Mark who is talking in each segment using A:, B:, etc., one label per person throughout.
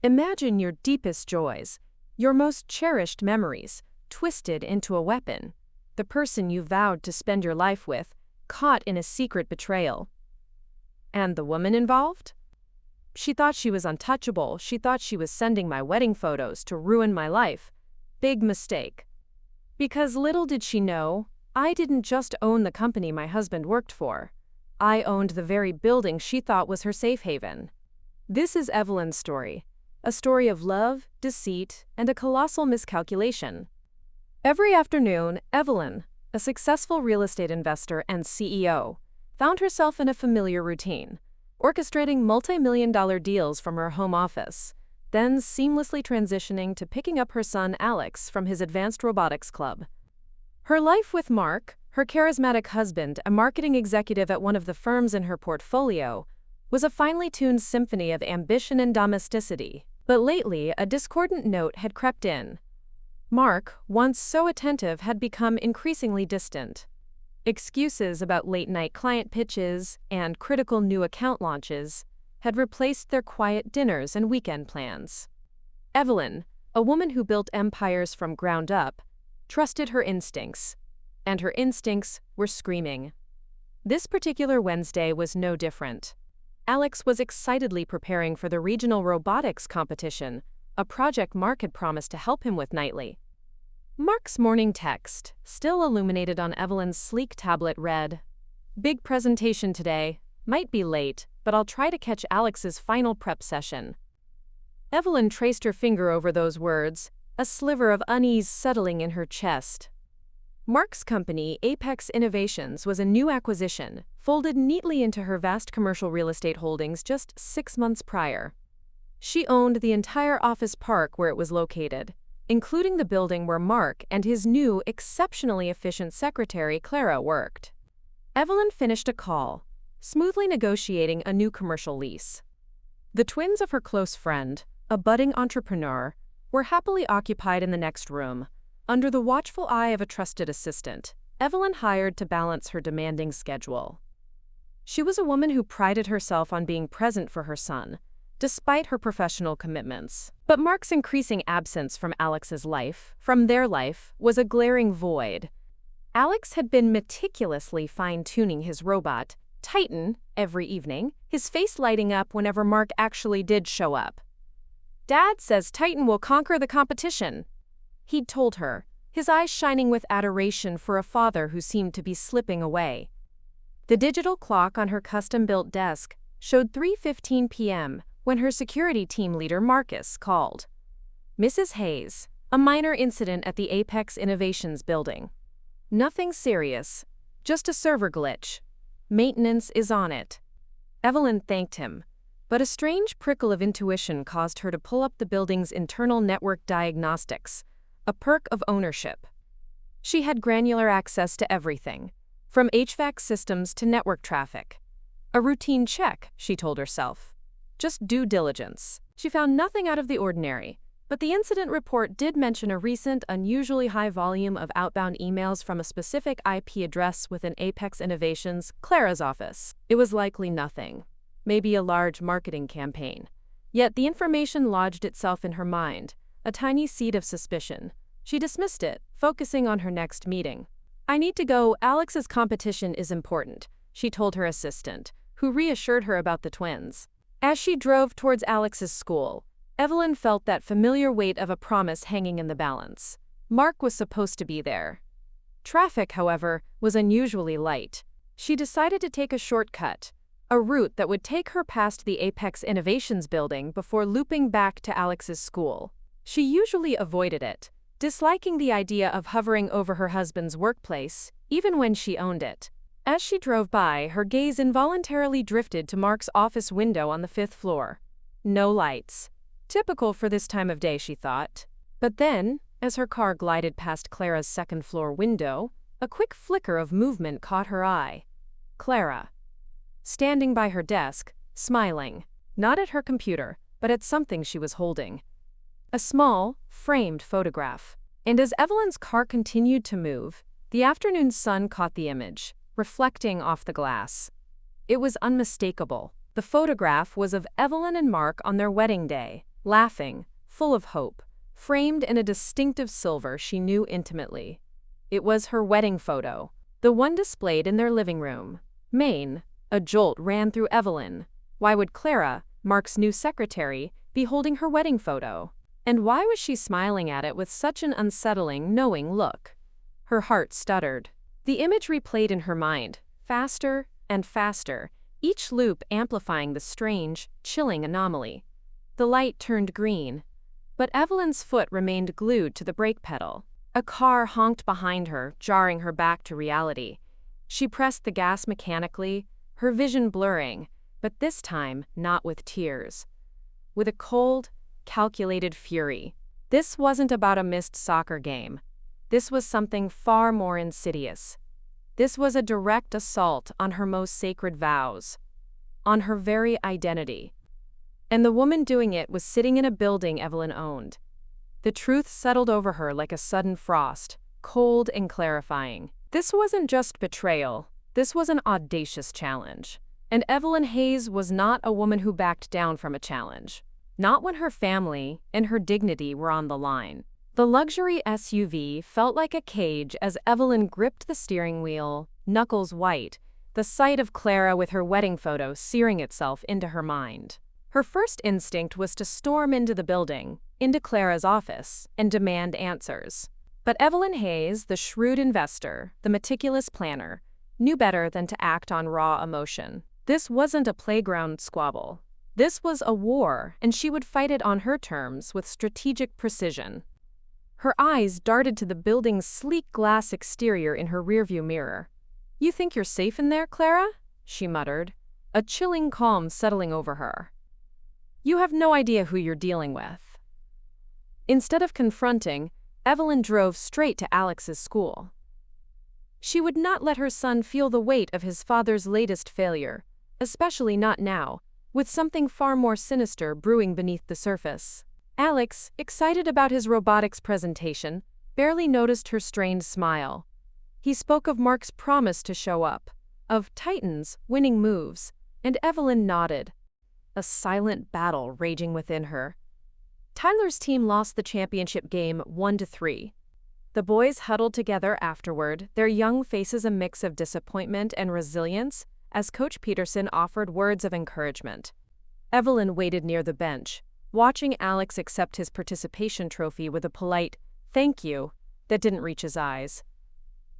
A: Imagine your deepest joys, your most cherished memories, twisted into a weapon. The person you vowed to spend your life with, caught in a secret betrayal. And the woman involved? She thought she was untouchable. She thought she was sending my wedding photos to ruin my life. Big mistake. Because little did she know, I didn't just own the company my husband worked for. I owned the very building she thought was her safe haven. This is Evelyn's story. A story of love, deceit, and a colossal miscalculation. Every afternoon, Evelyn, a successful real estate investor and CEO, found herself in a familiar routine, orchestrating multi-million-dollar deals from her home office, then seamlessly transitioning to picking up her son Alex from his advanced robotics club. Her life with Mark, her charismatic husband, a marketing executive at one of the firms in her portfolio, was a finely tuned symphony of ambition and domesticity. But lately, a discordant note had crept in. Mark, once so attentive, had become increasingly distant. Excuses about late-night client pitches and critical new account launches had replaced their quiet dinners and weekend plans. Evelyn, a woman who built empires from ground up, trusted her instincts, and her instincts were screaming. This particular Wednesday was no different. Alex was excitedly preparing for the regional robotics competition, a project Mark had promised to help him with nightly. Mark's morning text, still illuminated on Evelyn's sleek tablet, read, "Big presentation today. Might be late, but I'll try to catch Alex's final prep session." Evelyn traced her finger over those words, a sliver of unease settling in her chest. Mark's company, Apex Innovations, was a new acquisition, folded neatly into her vast commercial real estate holdings just 6 months prior. She owned the entire office park where it was located, including the building where Mark and his new, exceptionally efficient secretary, Clara, worked. Evelyn finished a call, smoothly negotiating a new commercial lease. The twins of her close friend, a budding entrepreneur, were happily occupied in the next room, under the watchful eye of a trusted assistant, Evelyn hired to balance her demanding schedule. She was a woman who prided herself on being present for her son, despite her professional commitments. But Mark's increasing absence from Alex's life, from their life, was a glaring void. Alex had been meticulously fine-tuning his robot, Titan, every evening, his face lighting up whenever Mark actually did show up. "Dad says Titan will conquer the competition," he'd told her, his eyes shining with adoration for a father who seemed to be slipping away. The digital clock on her custom-built desk showed 3:15 p.m. when her security team leader Marcus called. "Mrs. Hayes, a minor incident at the Apex Innovations building. Nothing serious, just a server glitch. Maintenance is on it." Evelyn thanked him, but a strange prickle of intuition caused her to pull up the building's internal network diagnostics, a perk of ownership. She had granular access to everything, from HVAC systems to network traffic. A routine check, she told herself. Just due diligence. She found nothing out of the ordinary, but the incident report did mention a recent, unusually high volume of outbound emails from a specific IP address within Apex Innovations, Clara's office. It was likely nothing, maybe a large marketing campaign. Yet the information lodged itself in her mind, a tiny seed of suspicion. She dismissed it, focusing on her next meeting. "I need to go. Alex's competition is important," she told her assistant, who reassured her about the twins. As she drove towards Alex's school, Evelyn felt that familiar weight of a promise hanging in the balance. Mark was supposed to be there. Traffic, however, was unusually light. She decided to take a shortcut, a route that would take her past the Apex Innovations building before looping back to Alex's school. She usually avoided it, disliking the idea of hovering over her husband's workplace, even when she owned it. As she drove by, her gaze involuntarily drifted to Mark's office window on the 5th floor. No lights. Typical for this time of day, she thought. But then, as her car glided past Clara's 2nd-floor window, a quick flicker of movement caught her eye. Clara, standing by her desk, smiling, not at her computer, but at something she was holding. A small, framed photograph. And as Evelyn's car continued to move, the afternoon sun caught the image, reflecting off the glass. It was unmistakable. The photograph was of Evelyn and Mark on their wedding day, laughing, full of hope, framed in a distinctive silver she knew intimately. It was her wedding photo, the one displayed in their living room. Maine, a jolt ran through Evelyn. Why would Clara, Mark's new secretary, be holding her wedding photo? And why was she smiling at it with such an unsettling, knowing look? Her heart stuttered. The image replayed in her mind, faster and faster, each loop amplifying the strange, chilling anomaly. The light turned green, but Evelyn's foot remained glued to the brake pedal. A car honked behind her, jarring her back to reality. She pressed the gas mechanically, her vision blurring, but this time not with tears. With a cold, calculated fury. This wasn't about a missed soccer game. This was something far more insidious. This was a direct assault on her most sacred vows, on her very identity. And the woman doing it was sitting in a building Evelyn owned. The truth settled over her like a sudden frost, cold and clarifying. This wasn't just betrayal. This was an audacious challenge. And Evelyn Hayes was not a woman who backed down from a challenge. Not when her family and her dignity were on the line. The luxury SUV felt like a cage as Evelyn gripped the steering wheel, knuckles white, the sight of Clara with her wedding photo searing itself into her mind. Her first instinct was to storm into the building, into Clara's office, and demand answers. But Evelyn Hayes, the shrewd investor, the meticulous planner, knew better than to act on raw emotion. This wasn't a playground squabble. This was a war, and she would fight it on her terms with strategic precision. Her eyes darted to the building's sleek glass exterior in her rearview mirror. "You think you're safe in there, Clara?" she muttered, a chilling calm settling over her. "You have no idea who you're dealing with." Instead of confronting, Evelyn drove straight to Alex's school. She would not let her son feel the weight of his father's latest failure, especially not now, with something far more sinister brewing beneath the surface. Alex, excited about his robotics presentation, barely noticed her strained smile. He spoke of Mark's promise to show up, of Titans winning moves, and Evelyn nodded. A silent battle raging within her. Tyler's team lost the championship game 1-3. The boys huddled together afterward, their young faces a mix of disappointment and resilience, as Coach Peterson offered words of encouragement. Evelyn waited near the bench, watching Alex accept his participation trophy with a polite, "Thank you," that didn't reach his eyes.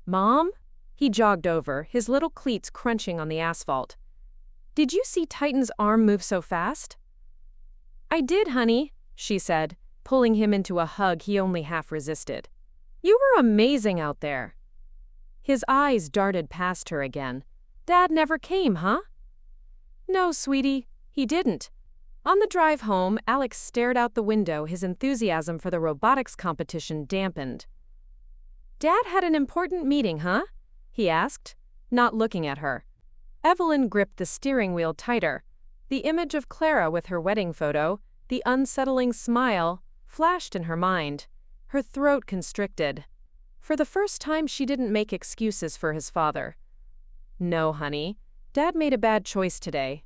A: "Mom?" He jogged over, his little cleats crunching on the asphalt. "Did you see Titan's arm move so fast?" "I did, honey," she said, pulling him into a hug he only half resisted. "You were amazing out there." His eyes darted past her again. "Dad never came, huh?" "No, sweetie, he didn't." On the drive home, Alex stared out the window, his enthusiasm for the robotics competition dampened. "Dad had an important meeting, huh?" he asked, not looking at her. Evelyn gripped the steering wheel tighter. The image of Clara with her wedding photo, the unsettling smile, flashed in her mind. Her throat constricted. For the first time, she didn't make excuses for his father. "No, honey. Dad made a bad choice today."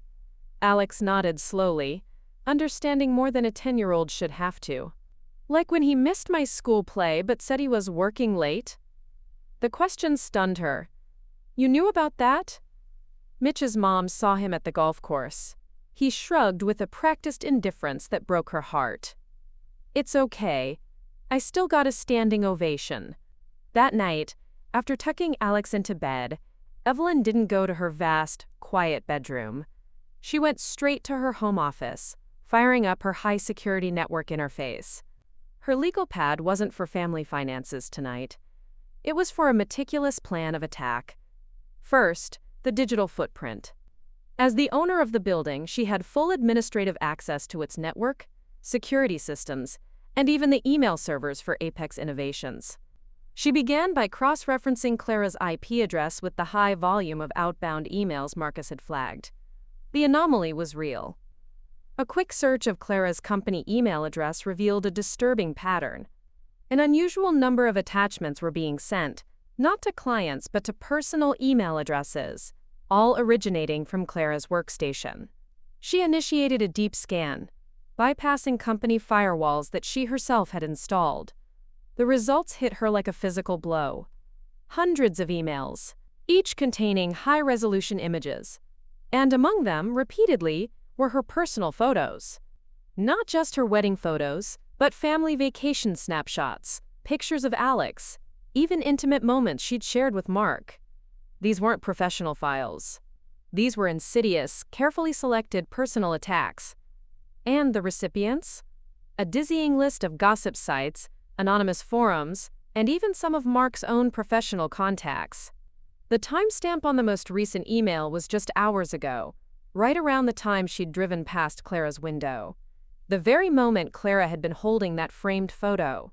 A: Alex nodded slowly, understanding more than a 10-year-old should have to. "Like when he missed my school play but said he was working late?" The question stunned her. "You knew about that?" Mitch's mom saw him at the golf course. He shrugged with a practiced indifference that broke her heart. "It's okay. I still got a standing ovation." That night, after tucking Alex into bed, Evelyn didn't go to her vast, quiet bedroom. She went straight to her home office, firing up her high-security network interface. Her legal pad wasn't for family finances tonight. It was for a meticulous plan of attack. First, the digital footprint. As the owner of the building, she had full administrative access to its network, security systems, and even the email servers for Apex Innovations. She began by cross-referencing Clara's IP address with the high volume of outbound emails Marcus had flagged. The anomaly was real. A quick search of Clara's company email address revealed a disturbing pattern. An unusual number of attachments were being sent, not to clients but to personal email addresses, all originating from Clara's workstation. She initiated a deep scan. bypassing company firewalls that she herself had installed. The results hit her like a physical blow. Hundreds of emails, each containing high-resolution images. And among them, repeatedly, were her personal photos. Not just her wedding photos, but family vacation snapshots, pictures of Alex, even intimate moments she'd shared with Mark. These weren't professional files. These were insidious, carefully selected personal attacks. And the recipients? A dizzying list of gossip sites, anonymous forums, and even some of Mark's own professional contacts. The timestamp on the most recent email was just hours ago, right around the time she'd driven past Clara's window. The very moment Clara had been holding that framed photo.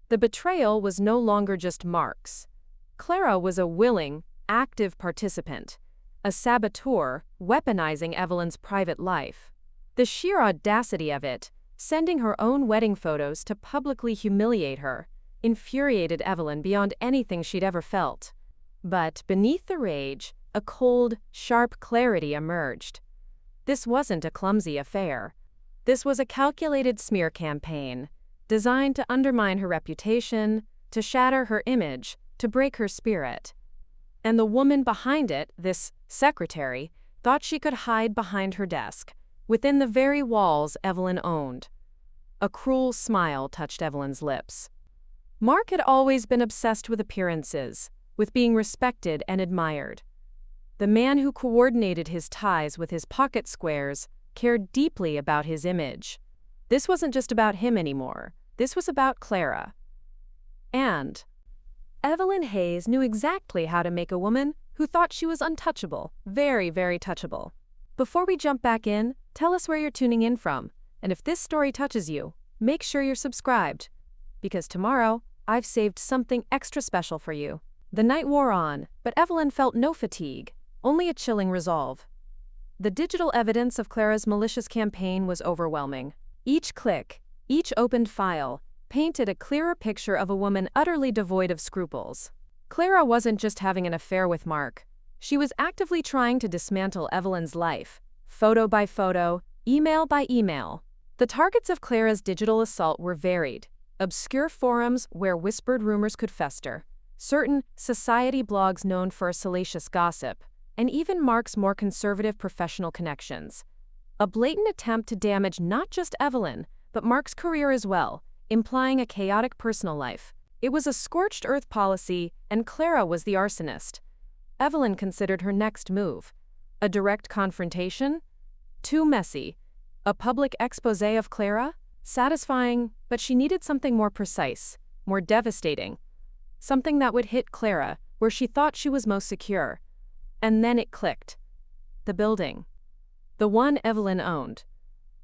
A: The betrayal was no longer just Mark's. Clara was a willing, active participant, a saboteur weaponizing Evelyn's private life. The sheer audacity of it, sending her own wedding photos to publicly humiliate her, infuriated Evelyn beyond anything she'd ever felt. But beneath the rage, a cold, sharp clarity emerged. This wasn't a clumsy affair. This was a calculated smear campaign, designed to undermine her reputation, to shatter her image, to break her spirit. And the woman behind it, this secretary, thought she could hide behind her desk, within the very walls Evelyn owned. A cruel smile touched Evelyn's lips. Mark had always been obsessed with appearances, with being respected and admired. The man who coordinated his ties with his pocket squares cared deeply about his image. This wasn't just about him anymore. This was about Clara. And Evelyn Hayes knew exactly how to make a woman who thought she was untouchable, very, very touchable. Before we jump back in, tell us where you're tuning in from. And if this story touches you, make sure you're subscribed. Because tomorrow, I've saved something extra special for you. The night wore on, but Evelyn felt no fatigue, only a chilling resolve. The digital evidence of Clara's malicious campaign was overwhelming. Each click, each opened file, painted a clearer picture of a woman utterly devoid of scruples. Clara wasn't just having an affair with Mark. She was actively trying to dismantle Evelyn's life, photo by photo, email by email. The targets of Clara's digital assault were varied: obscure forums where whispered rumors could fester, certain society blogs known for salacious gossip, and even Mark's more conservative professional connections. A blatant attempt to damage not just Evelyn, but Mark's career as well, implying a chaotic personal life. It was a scorched earth policy, and Clara was the arsonist. Evelyn considered her next move. A direct confrontation? Too messy. A public exposé of Clara? Satisfying, but she needed something more precise, more devastating. Something that would hit Clara where she thought she was most secure. And then it clicked. The building. The one Evelyn owned.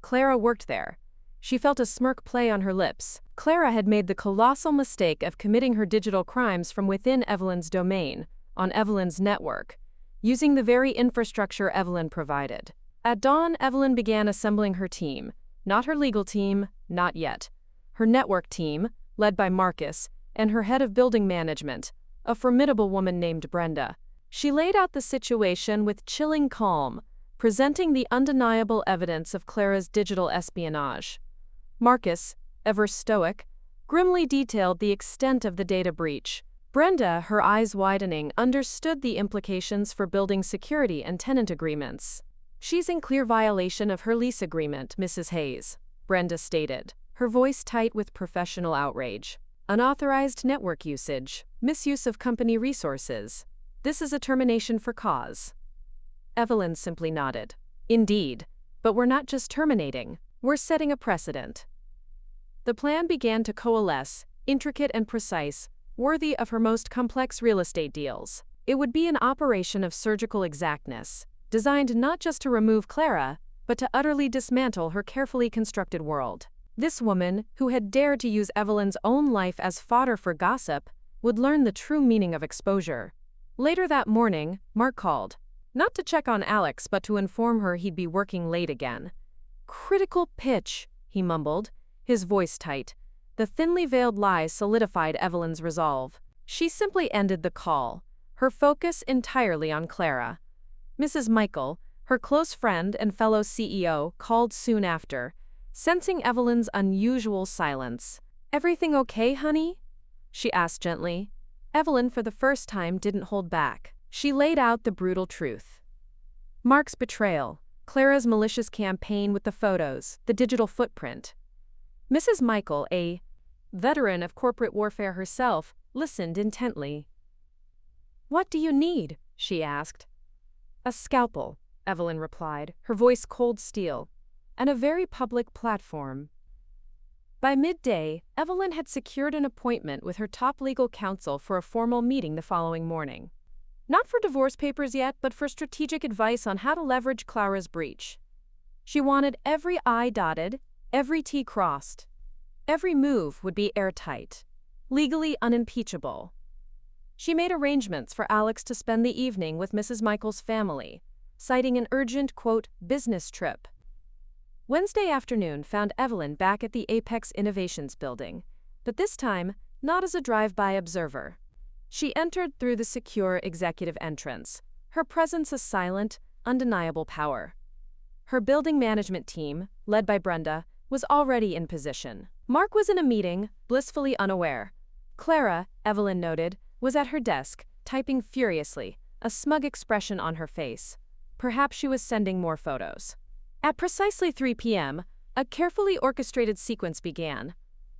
A: Clara worked there. She felt a smirk play on her lips. Clara had made the colossal mistake of committing her digital crimes from within Evelyn's domain, on Evelyn's network, using the very infrastructure Evelyn provided. At dawn, Evelyn began assembling her team. Not her legal team, not yet. Her network team, led by Marcus, and her head of building management, a formidable woman named Brenda. She laid out the situation with chilling calm, presenting the undeniable evidence of Clara's digital espionage. Marcus, ever stoic, grimly detailed the extent of the data breach. Brenda, her eyes widening, understood the implications for building security and tenant agreements. "She's in clear violation of her lease agreement, Mrs. Hayes," Brenda stated, her voice tight with professional outrage. "Unauthorized network usage, misuse of company resources. This is a termination for cause." Evelyn simply nodded. "Indeed, but we're not just terminating, we're setting a precedent." The plan began to coalesce, intricate and precise, worthy of her most complex real estate deals. It would be an operation of surgical exactness, designed not just to remove Clara, but to utterly dismantle her carefully constructed world. This woman, who had dared to use Evelyn's own life as fodder for gossip, would learn the true meaning of exposure. Later that morning, Mark called. Not to check on Alex, but to inform her he'd be working late again. "Critical pitch," he mumbled, his voice tight. The thinly veiled lies solidified Evelyn's resolve. She simply ended the call, her focus entirely on Clara. Mrs. Michael, her close friend and fellow CEO, called soon after, sensing Evelyn's unusual silence. "Everything okay, honey?" she asked gently. Evelyn, for the first time, didn't hold back. She laid out the brutal truth. Mark's betrayal, Clara's malicious campaign with the photos, the digital footprint. Mrs. Michael, a veteran of corporate warfare herself, listened intently. "What do you need?" she asked. "A scalpel," Evelyn replied, her voice cold steel, "and a very public platform." By midday, Evelyn had secured an appointment with her top legal counsel for a formal meeting the following morning. Not for divorce papers yet, but for strategic advice on how to leverage Clara's breach. She wanted every I dotted, every T crossed. Every move would be airtight, legally unimpeachable. She made arrangements for Alex to spend the evening with Mrs. Michael's family, citing an urgent, quote, business trip. Wednesday afternoon found Evelyn back at the Apex Innovations building, but this time not as a drive-by observer. She entered through the secure executive entrance, her presence a silent, undeniable power. Her building management team, led by Brenda, was already in position. Mark was in a meeting, blissfully unaware. Clara, Evelyn noted, was at her desk, typing furiously, a smug expression on her face. Perhaps she was sending more photos. At precisely 3 p.m., a carefully orchestrated sequence began.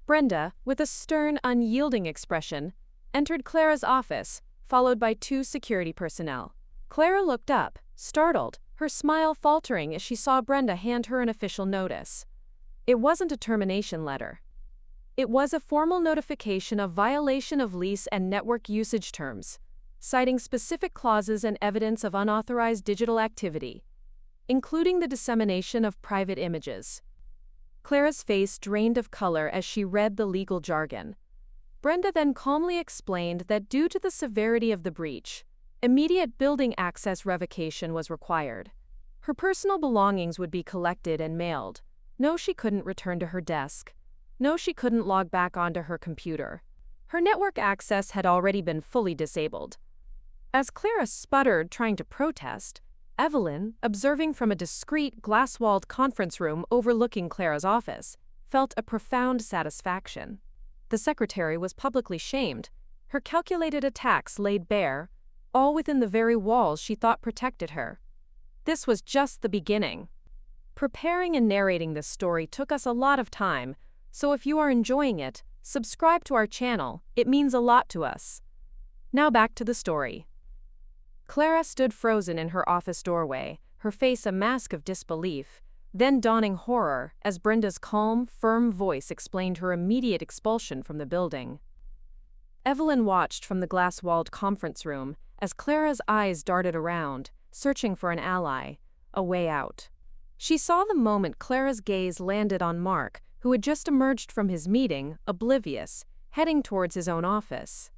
A: Brenda, with a stern, unyielding expression, entered Clara's office, followed by 2 security personnel. Clara looked up, startled, her smile faltering as she saw Brenda hand her an official notice. It wasn't a termination letter. It was a formal notification of violation of lease and network usage terms, citing specific clauses and evidence of unauthorized digital activity, including the dissemination of private images. Clara's face drained of color as she read the legal jargon. Brenda then calmly explained that due to the severity of the breach, immediate building access revocation was required. Her personal belongings would be collected and mailed. No, she couldn't return to her desk. No, she couldn't log back onto her computer. Her network access had already been fully disabled. As Clara sputtered, trying to protest, Evelyn, observing from a discreet, glass-walled conference room overlooking Clara's office, felt a profound satisfaction. The secretary was publicly shamed, her calculated attacks laid bare, all within the very walls she thought protected her. This was just the beginning. Preparing and narrating this story took us a lot of time, so if you are enjoying it, subscribe to our channel, it means a lot to us. Now back to the story. Clara stood frozen in her office doorway, her face a mask of disbelief, then dawning horror as Brenda's calm, firm voice explained her immediate expulsion from the building. Evelyn watched from the glass-walled conference room as Clara's eyes darted around, searching for an ally, a way out. She saw the moment Clara's gaze landed on Mark, who had just emerged from his meeting, oblivious, heading towards his own office.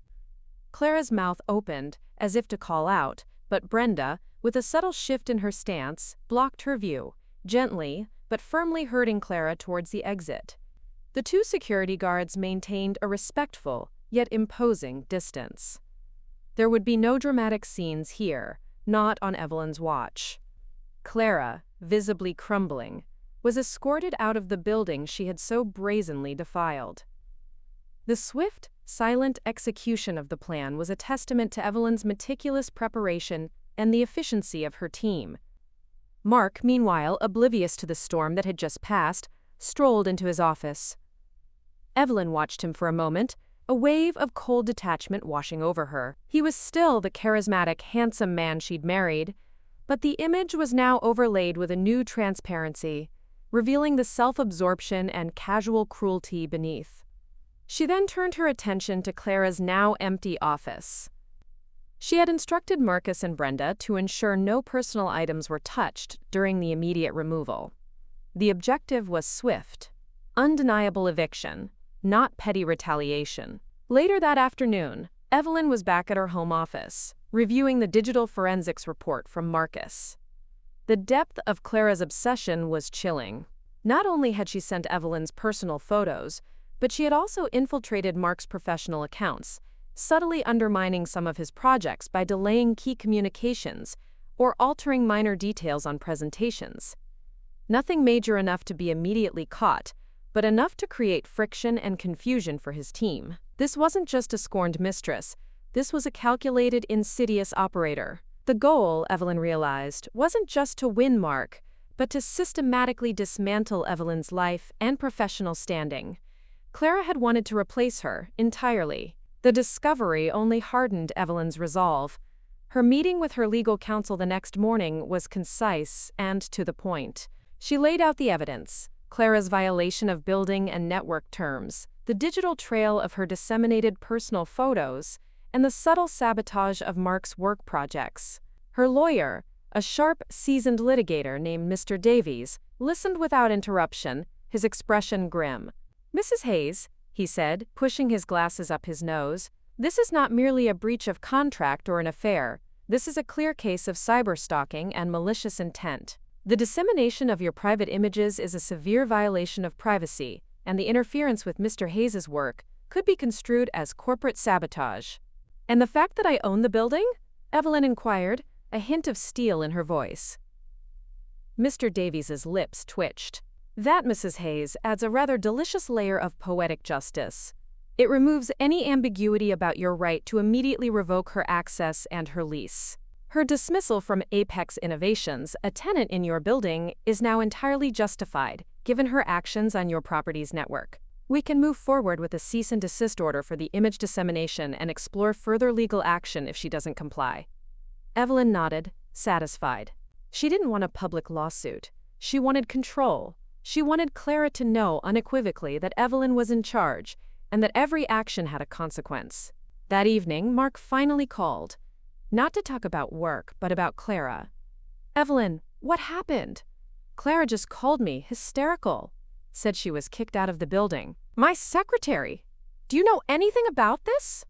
A: Clara's mouth opened, as if to call out, but Brenda, with a subtle shift in her stance, blocked her view, gently but firmly herding Clara towards the exit. The 2 security guards maintained a respectful, yet imposing, distance. There would be no dramatic scenes here, not on Evelyn's watch. Clara, visibly crumbling, was escorted out of the building she had so brazenly defiled. The swift, silent execution of the plan was a testament to Evelyn's meticulous preparation and the efficiency of her team. Mark, meanwhile, oblivious to the storm that had just passed, strolled into his office. Evelyn watched him for a moment, a wave of cold detachment washing over her. He was still the charismatic, handsome man she'd married, but the image was now overlaid with a new transparency, revealing the self-absorption and casual cruelty beneath. She then turned her attention to Clara's now empty office. She had instructed Marcus and Brenda to ensure no personal items were touched during the immediate removal. The objective was swift, undeniable eviction, not petty retaliation. Later that afternoon, Evelyn was back at her home office, reviewing the digital forensics report from Marcus. The depth of Clara's obsession was chilling. Not only had she sent Evelyn's personal photos, but she had also infiltrated Mark's professional accounts, subtly undermining some of his projects by delaying key communications or altering minor details on presentations. Nothing major enough to be immediately caught, but enough to create friction and confusion for his team. This wasn't just a scorned mistress. This was a calculated, insidious operator. The goal, Evelyn realized, wasn't just to win Mark, but to systematically dismantle Evelyn's life and professional standing. Clara had wanted to replace her entirely. The discovery only hardened Evelyn's resolve. Her meeting with her legal counsel the next morning was concise and to the point. She laid out the evidence: Clara's violation of building and network terms, the digital trail of her disseminated personal photos, and the subtle sabotage of Mark's work projects. Her lawyer, a sharp, seasoned litigator named Mr. Davies, listened without interruption, his expression grim. "Mrs. Hayes," he said, pushing his glasses up his nose, "this is not merely a breach of contract or an affair. This is a clear case of cyberstalking and malicious intent. The dissemination of your private images is a severe violation of privacy, and the interference with Mr. Hayes's work could be construed as corporate sabotage." "And the fact that I own the building?" Evelyn inquired, a hint of steel in her voice. Mr. Davies's lips twitched. "That, Mrs. Hayes, adds a rather delicious layer of poetic justice. It removes any ambiguity about your right to immediately revoke her access and her lease. Her dismissal from Apex Innovations, a tenant in your building, is now entirely justified, given her actions on your property's network. We can move forward with a cease and desist order for the image dissemination and explore further legal action if she doesn't comply." Evelyn nodded, satisfied. She didn't want a public lawsuit. She wanted control. She wanted Clara to know unequivocally that Evelyn was in charge and that every action had a consequence. That evening, Mark finally called. Not to talk about work, but about Clara. "Evelyn, what happened?" "Clara just called me, hysterical. Said she was kicked out of the building." "My secretary! Do you know anything about this?"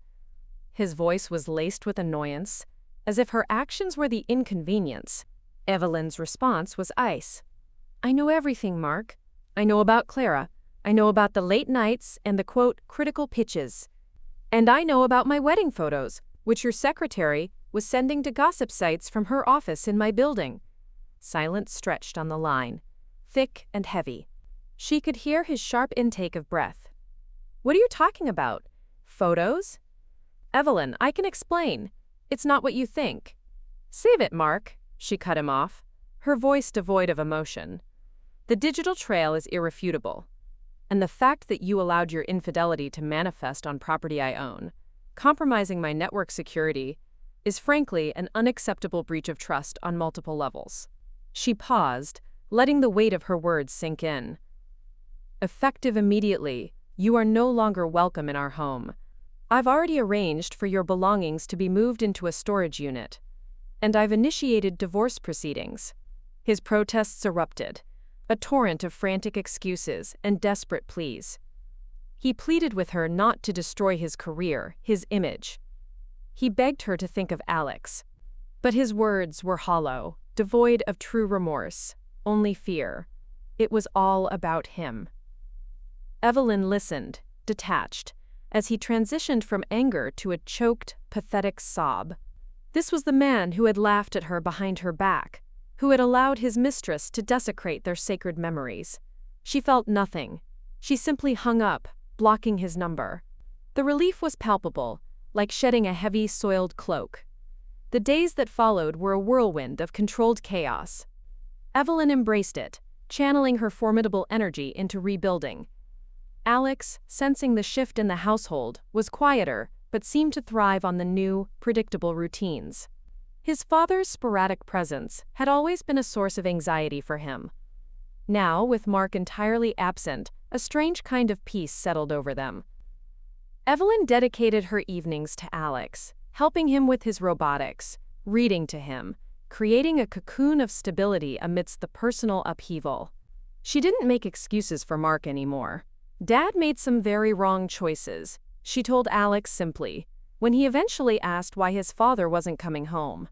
A: His voice was laced with annoyance, as if her actions were the inconvenience. Evelyn's response was ice. "I know everything, Mark. I know about Clara. I know about the late nights and the, quote, critical pitches. And I know about my wedding photos, which your secretary was sending to gossip sites from her office in my building." Silence stretched on the line, thick and heavy. She could hear his sharp intake of breath. "What are you talking about? Photos?" "Evelyn, I can explain. It's not what you think." "Save it, Mark," she cut him off, her voice devoid of emotion. "The digital trail is irrefutable. And the fact that you allowed your infidelity to manifest on property I own, compromising my network security, is frankly an unacceptable breach of trust on multiple levels." She paused, letting the weight of her words sink in. "Effective immediately, you are no longer welcome in our home. I've already arranged for your belongings to be moved into a storage unit. And I've initiated divorce proceedings." His protests erupted, a torrent of frantic excuses and desperate pleas. He pleaded with her not to destroy his career, his image. He begged her to think of Alex. But his words were hollow, devoid of true remorse, only fear. It was all about him. Evelyn listened, detached, as he transitioned from anger to a choked, pathetic sob. This was the man who had laughed at her behind her back, who had allowed his mistress to desecrate their sacred memories. She felt nothing. She simply hung up, blocking his number. The relief was palpable, like shedding a heavy, soiled cloak. The days that followed were a whirlwind of controlled chaos. Evelyn embraced it, channeling her formidable energy into rebuilding. Alex, sensing the shift in the household, was quieter, but seemed to thrive on the new, predictable routines. His father's sporadic presence had always been a source of anxiety for him. Now, with Mark entirely absent, a strange kind of peace settled over them. Evelyn dedicated her evenings to Alex, helping him with his robotics, reading to him, creating a cocoon of stability amidst the personal upheaval. She didn't make excuses for Mark anymore. "Dad made some very wrong choices," she told Alex simply, when he eventually asked why his father wasn't coming home.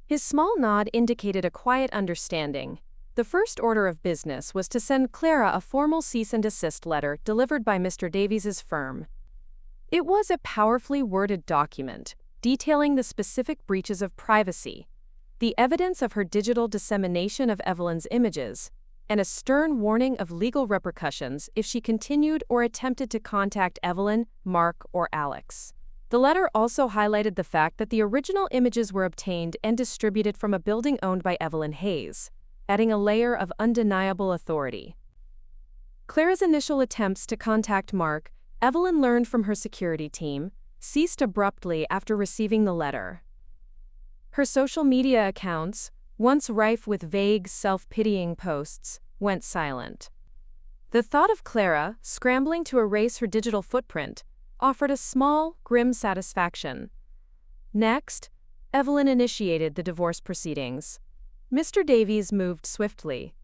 A: His small nod indicated a quiet understanding. The first order of business was to send Clara a formal cease and desist letter delivered by Mr. Davies's firm. It was a powerfully worded document, detailing the specific breaches of privacy, the evidence of her digital dissemination of Evelyn's images, and a stern warning of legal repercussions if she continued or attempted to contact Evelyn, Mark, or Alex. The letter also highlighted the fact that the original images were obtained and distributed from a building owned by Evelyn Hayes, adding a layer of undeniable authority. Clara's initial attempts to contact Mark, Evelyn learned from her security team, ceased abruptly after receiving the letter. Her social media accounts, once rife with vague, self-pitying posts, went silent. The thought of Clara, scrambling to erase her digital footprint, offered a small, grim satisfaction. Next, Evelyn initiated the divorce proceedings. Mr. Davies moved swiftly,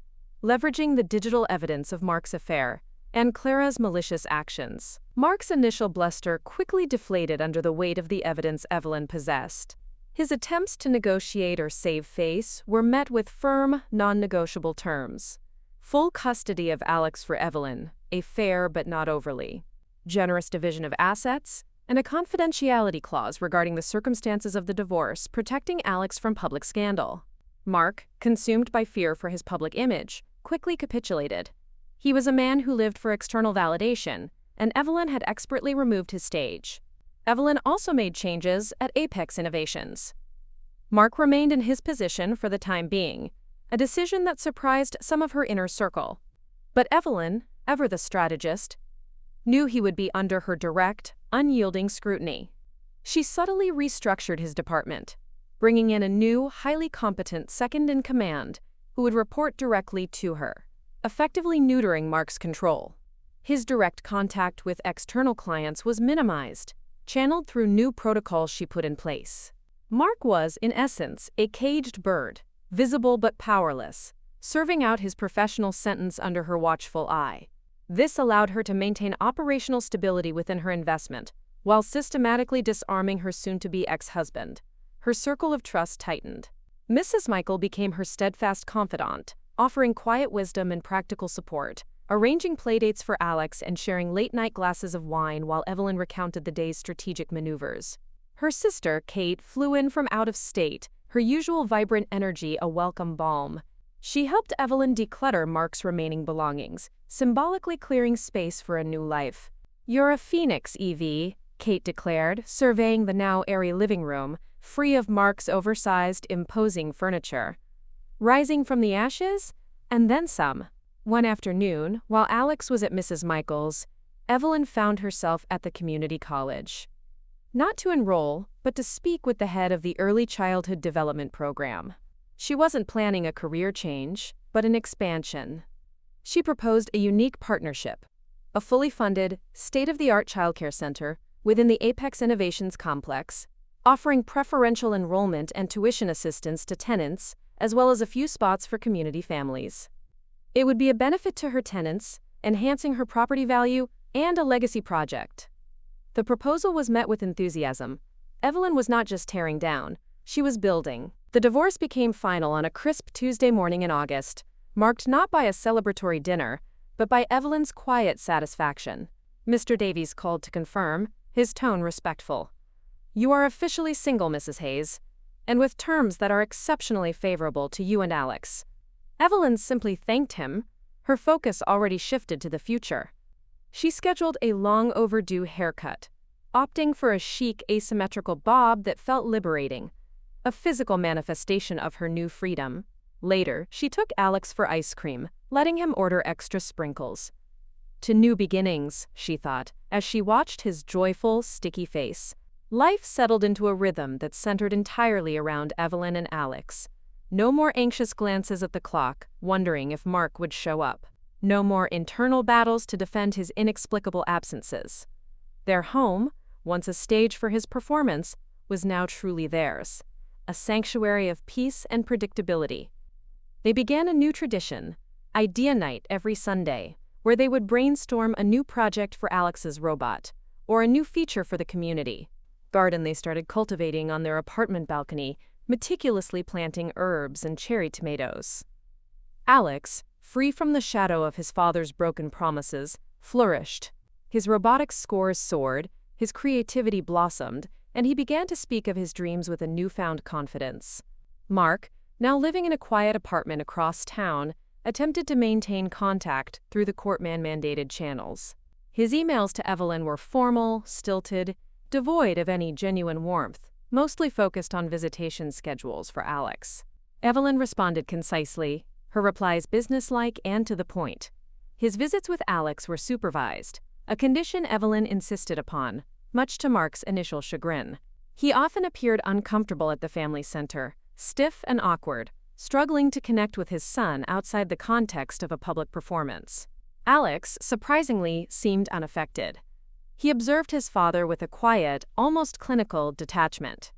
A: leveraging the digital evidence of Mark's affair and Clara's malicious actions. Mark's initial bluster quickly deflated under the weight of the evidence Evelyn possessed. His attempts to negotiate or save face were met with firm, non-negotiable terms. Full custody of Alex for Evelyn, a fair but not overly generous division of assets, and a confidentiality clause regarding the circumstances of the divorce protecting Alex from public scandal. Mark, consumed by fear for his public image, quickly capitulated. He was a man who lived for external validation, and Evelyn had expertly removed his stage. Evelyn also made changes at Apex Innovations. Mark remained in his position for the time being, a decision that surprised some of her inner circle. But Evelyn, ever the strategist, knew he would be under her direct, unyielding scrutiny. She subtly restructured his department, bringing in a new, highly competent second-in-command who would report directly to her, effectively neutering Mark's control. His direct contact with external clients was minimized, channeled through new protocols she put in place. Mark was, in essence, a caged bird, visible but powerless, serving out his professional sentence under her watchful eye. This allowed her to maintain operational stability within her investment, while systematically disarming her soon-to-be ex-husband. Her circle of trust tightened. Mrs. Michael became her steadfast confidant, offering quiet wisdom and practical support, arranging playdates for Alex and sharing late-night glasses of wine while Evelyn recounted the day's strategic maneuvers. Her sister, Kate, flew in from out of state, her usual vibrant energy a welcome balm. She helped Evelyn declutter Mark's remaining belongings, symbolically clearing space for a new life. "You're a phoenix, Evie," Kate declared, surveying the now airy living room, free of Mark's oversized, imposing furniture. "Rising from the ashes? And then some." One afternoon, while Alex was at Mrs. Michael's, Evelyn found herself at the community college. Not to enroll, but to speak with the head of the Early Childhood Development Program. She wasn't planning a career change, but an expansion. She proposed a unique partnership, a fully funded, state-of-the-art childcare center within the Apex Innovations complex, offering preferential enrollment and tuition assistance to tenants, as well as a few spots for community families. It would be a benefit to her tenants, enhancing her property value, and a legacy project. The proposal was met with enthusiasm. Evelyn was not just tearing down, she was building. The divorce became final on a crisp Tuesday morning in August, marked not by a celebratory dinner, but by Evelyn's quiet satisfaction. Mr. Davies called to confirm, his tone respectful. "You are officially single, Mrs. Hayes, and with terms that are exceptionally favorable to you and Alex." Evelyn simply thanked him, her focus already shifted to the future. She scheduled a long-overdue haircut, opting for a chic asymmetrical bob that felt liberating, a physical manifestation of her new freedom. Later, she took Alex for ice cream, letting him order extra sprinkles. To new beginnings, she thought, as she watched his joyful, sticky face. Life settled into a rhythm that centered entirely around Evelyn and Alex. No more anxious glances at the clock, wondering if Mark would show up. No more internal battles to defend his inexplicable absences. Their home, once a stage for his performance, was now truly theirs, a sanctuary of peace and predictability. They began a new tradition, Idea Night every Sunday, where they would brainstorm a new project for Alex's robot, or a new feature for the community. Garden they started cultivating on their apartment balcony, meticulously planting herbs and cherry tomatoes. Alex, free from the shadow of his father's broken promises, flourished. His robotics scores soared, his creativity blossomed, and he began to speak of his dreams with a newfound confidence. Mark, now living in a quiet apartment across town, attempted to maintain contact through the court-mandated channels. His emails to Evelyn were formal, stilted, devoid of any genuine warmth, mostly focused on visitation schedules for Alex. Evelyn responded concisely, her replies businesslike and to the point. His visits with Alex were supervised, a condition Evelyn insisted upon, much to Mark's initial chagrin. He often appeared uncomfortable at the family center, stiff and awkward, struggling to connect with his son outside the context of a public performance. Alex, surprisingly, seemed unaffected. He observed his father with a quiet, almost clinical detachment.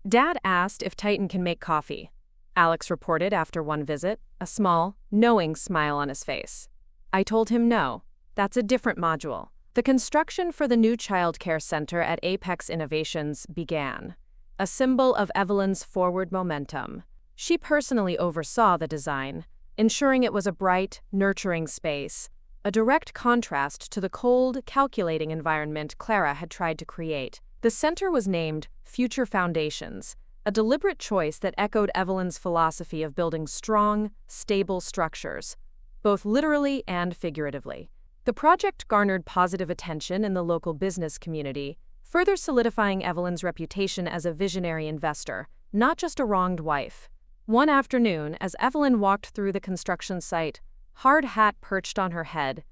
A: Dad asked if Titan can make coffee. Alex reported after one visit, a small, knowing smile on his face. I told him no, that's a different module. The construction for the new child care center at Apex Innovations began, a symbol of Evelyn's forward momentum. She personally oversaw the design, ensuring it was a bright, nurturing space, a direct contrast to the cold, calculating environment Clara had tried to create. The center was named Future Foundations, a deliberate choice that echoed Evelyn's philosophy of building strong, stable structures, both literally and figuratively. The project garnered positive attention in the local business community, further solidifying Evelyn's reputation as a visionary investor, not just a wronged wife. One afternoon, as Evelyn walked through the construction site, hard hat perched on her head,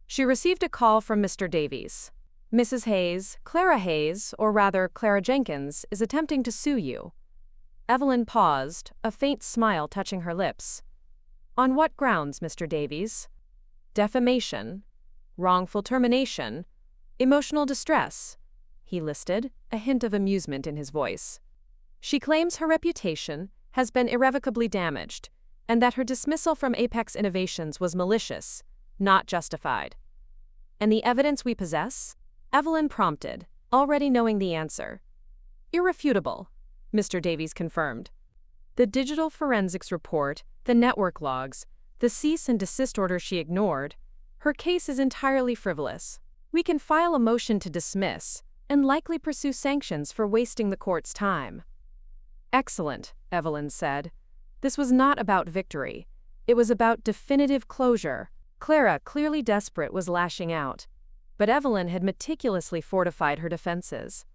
A: she received a call from Mr. Davies. Mrs. Hayes, Clara Hayes, or rather Clara Jenkins, is attempting to sue you. Evelyn paused, a faint smile touching her lips. On what grounds, Mr. Davies? Defamation, wrongful termination, emotional distress, he listed, a hint of amusement in his voice. She claims her reputation has been irrevocably damaged, and that her dismissal from Apex Innovations was malicious, not justified. And the evidence we possess? Evelyn prompted, already knowing the answer. Irrefutable, Mr. Davies confirmed. The digital forensics report, the network logs, the cease and desist order she ignored. Her case is entirely frivolous. We can file a motion to dismiss and likely pursue sanctions for wasting the court's time. Excellent, Evelyn said. This was not about victory. It was about definitive closure. Clara, clearly desperate, was lashing out. But Evelyn had meticulously fortified her defenses.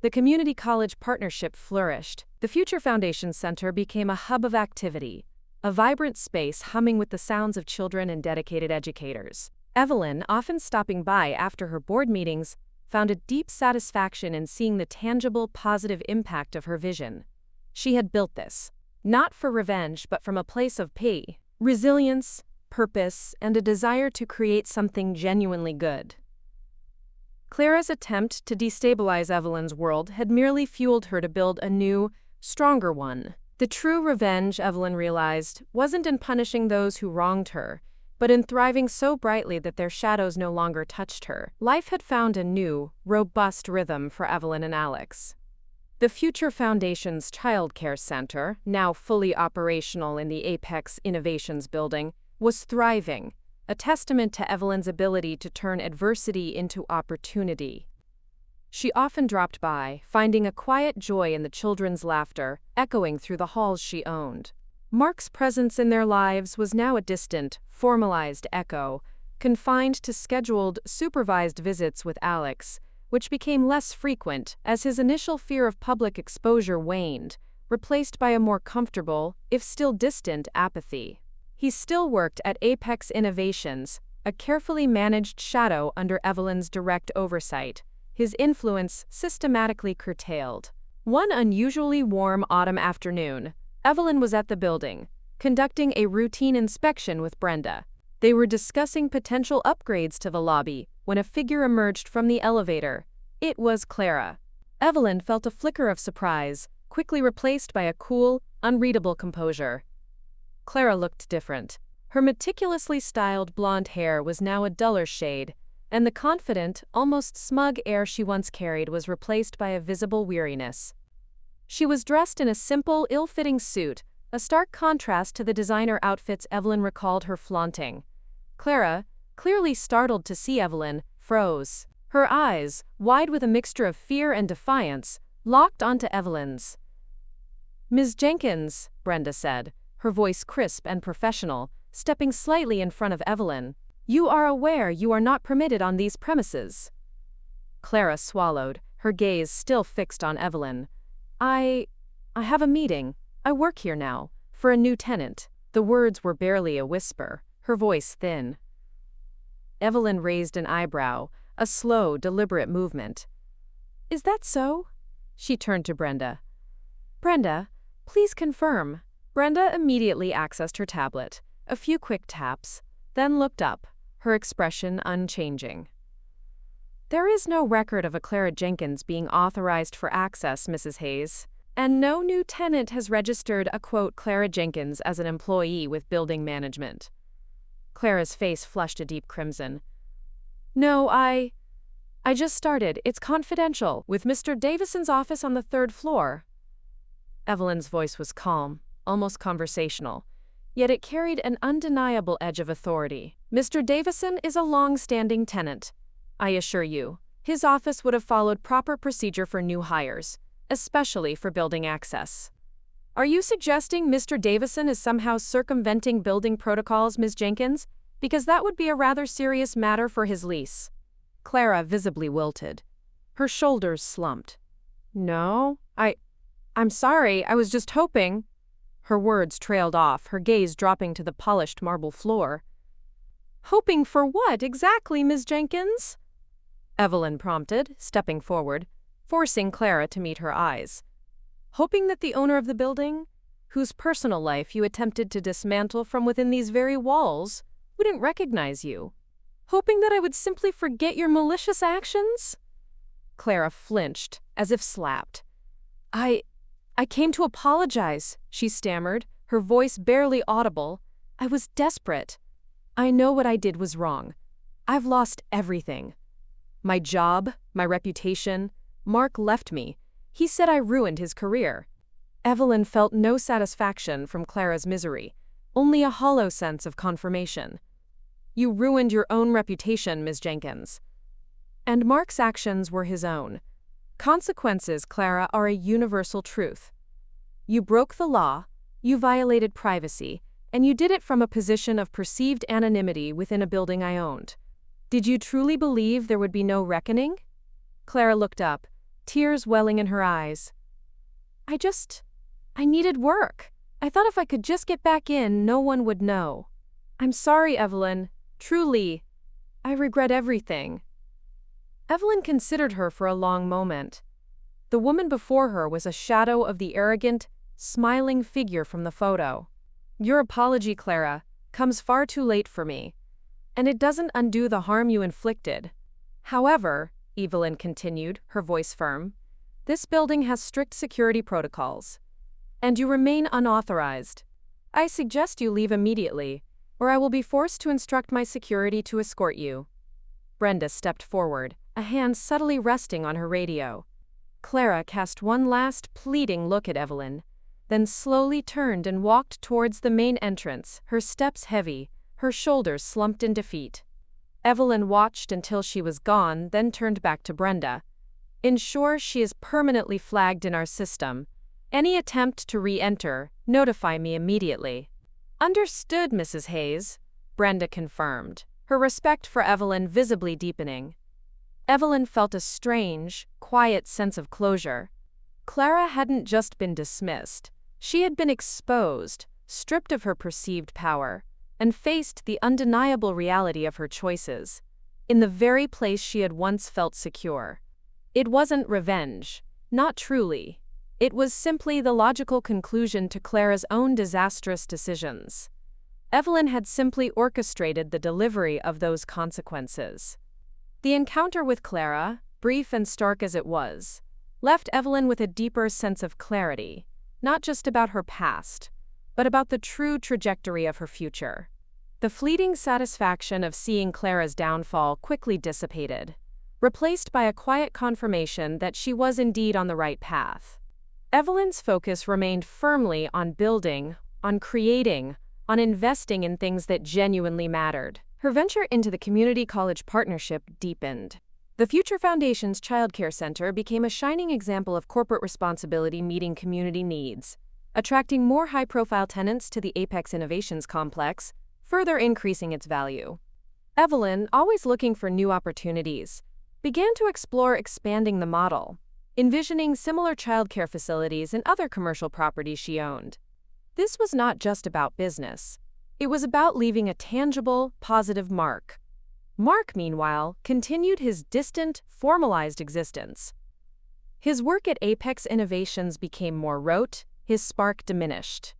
A: The community college partnership flourished. The Future Foundation Center became a hub of activity, a vibrant space humming with the sounds of children and dedicated educators. Evelyn, often stopping by after her board meetings, found a deep satisfaction in seeing the tangible, positive impact of her vision. She had built this, not for revenge, but from a place of resilience, purpose, and a desire to create something genuinely good. Clara's attempt to destabilize Evelyn's world had merely fueled her to build a new, stronger one. The true revenge, Evelyn realized, wasn't in punishing those who wronged her, but in thriving so brightly that their shadows no longer touched her. Life had found a new, robust rhythm for Evelyn and Alex. The Future Foundation's Child Care Center, now fully operational in the Apex Innovations building, was thriving, a testament to Evelyn's ability to turn adversity into opportunity. She often dropped by, finding a quiet joy in the children's laughter echoing through the halls she owned. Mark's presence in their lives was now a distant, formalized echo, confined to scheduled, supervised visits with Alex, which became less frequent as his initial fear of public exposure waned, replaced by a more comfortable, if still distant, apathy. He still worked at Apex Innovations, a carefully managed shadow under Evelyn's direct oversight, his influence systematically curtailed. One unusually warm autumn afternoon, Evelyn was at the building, conducting a routine inspection with Brenda. They were discussing potential upgrades to the lobby when a figure emerged from the elevator. It was Clara. Evelyn felt a flicker of surprise, quickly replaced by a cool, unreadable composure. Clara looked different. Her meticulously styled blonde hair was now a duller shade, and the confident, almost smug air she once carried was replaced by a visible weariness. She was dressed in a simple, ill-fitting suit, a stark contrast to the designer outfits Evelyn recalled her flaunting. Clara, clearly startled to see Evelyn, froze. Her eyes, wide with a mixture of fear and defiance, locked onto Evelyn's. "Ms. Jenkins," Brenda said, her voice crisp and professional, stepping slightly in front of Evelyn. "You are aware you are not permitted on these premises." Clara swallowed, her gaze still fixed on Evelyn. I have a meeting. I work here now, for a new tenant." The words were barely a whisper, her voice thin. Evelyn raised an eyebrow, a slow, deliberate movement. "Is that so?" She turned to Brenda. "Brenda, please confirm." Brenda immediately accessed her tablet, a few quick taps, then looked up, her expression unchanging. "There is no record of a Clara Jenkins being authorized for access, Mrs. Hayes, and no new tenant has registered a quote Clara Jenkins as an employee with building management." Clara's face flushed a deep crimson. "No, I just started. It's confidential, with Mr. Davison's office on the 3rd floor." Evelyn's voice was calm, almost conversational, yet it carried an undeniable edge of authority. "Mr. Davison is a long-standing tenant. I assure you, his office would have followed proper procedure for new hires, especially for building access." "Are you suggesting Mr. Davison is somehow circumventing building protocols, Ms. Jenkins? Because that would be a rather serious matter for his lease." Clara visibly wilted. Her shoulders slumped. "No, I'm sorry, I was just hoping." Her words trailed off, her gaze dropping to the polished marble floor. "Hoping for what exactly, Ms. Jenkins?" Evelyn prompted, stepping forward, forcing Clara to meet her eyes. "Hoping that the owner of the building, whose personal life you attempted to dismantle from within these very walls, wouldn't recognize you. Hoping that I would simply forget your malicious actions?" Clara flinched, as if slapped. I came to apologize," she stammered, her voice barely audible. "I was desperate. I know what I did was wrong. I've lost everything. My job, my reputation. Mark left me. He said I ruined his career." Evelyn felt no satisfaction from Clara's misery, only a hollow sense of confirmation. "You ruined your own reputation, Ms. Jenkins." And Mark's actions were his own. Consequences, Clara, are a universal truth. You broke the law, you violated privacy, and you did it from a position of perceived anonymity within a building I owned. Did you truly believe there would be no reckoning? Clara looked up, tears welling in her eyes. I needed work. I thought if I could just get back in, no one would know. I'm sorry, Evelyn. Truly, I regret everything." Evelyn considered her for a long moment. The woman before her was a shadow of the arrogant, smiling figure from the photo. "Your apology, Clara, comes far too late for me, and it doesn't undo the harm you inflicted. However," Evelyn continued, her voice firm, "this building has strict security protocols, and you remain unauthorized. I suggest you leave immediately, or I will be forced to instruct my security to escort you." Brenda stepped forward, a hand subtly resting on her radio. Clara cast one last pleading look at Evelyn, then slowly turned and walked towards the main entrance, her steps heavy, her shoulders slumped in defeat. Evelyn watched until she was gone, then turned back to Brenda. "Ensure she is permanently flagged in our system. Any attempt to re-enter, notify me immediately." "Understood, Mrs. Hayes," Brenda confirmed, her respect for Evelyn visibly deepening. Evelyn felt a strange, quiet sense of closure. Clara hadn't just been dismissed. She had been exposed, stripped of her perceived power, and faced the undeniable reality of her choices, in the very place she had once felt secure. It wasn't revenge, not truly. It was simply the logical conclusion to Clara's own disastrous decisions. Evelyn had simply orchestrated the delivery of those consequences. The encounter with Clara, brief and stark as it was, left Evelyn with a deeper sense of clarity, not just about her past, but about the true trajectory of her future. The fleeting satisfaction of seeing Clara's downfall quickly dissipated, replaced by a quiet confirmation that she was indeed on the right path. Evelyn's focus remained firmly on building, on creating, on investing in things that genuinely mattered. Her venture into the community college partnership deepened. The Future Foundation's Child Care Center became a shining example of corporate responsibility meeting community needs, attracting more high-profile tenants to the Apex Innovations complex, further increasing its value. Evelyn, always looking for new opportunities, began to explore expanding the model, envisioning similar childcare facilities in other commercial properties she owned. This was not just about business. It was about leaving a tangible, positive mark. Mark, meanwhile, continued his distant, formalized existence. His work at Apex Innovations became more rote, his spark diminished.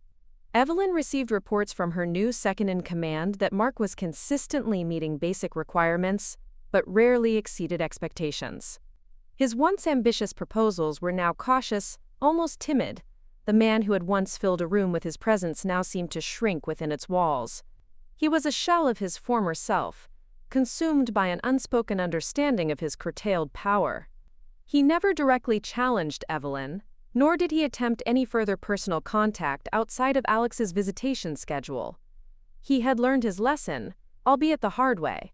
A: Evelyn received reports from her new second-in-command that Mark was consistently meeting basic requirements, but rarely exceeded expectations. His once ambitious proposals were now cautious, almost timid. The man who had once filled a room with his presence now seemed to shrink within its walls. He was a shell of his former self, consumed by an unspoken understanding of his curtailed power. He never directly challenged Evelyn, nor did he attempt any further personal contact outside of Alex's visitation schedule. He had learned his lesson, albeit the hard way.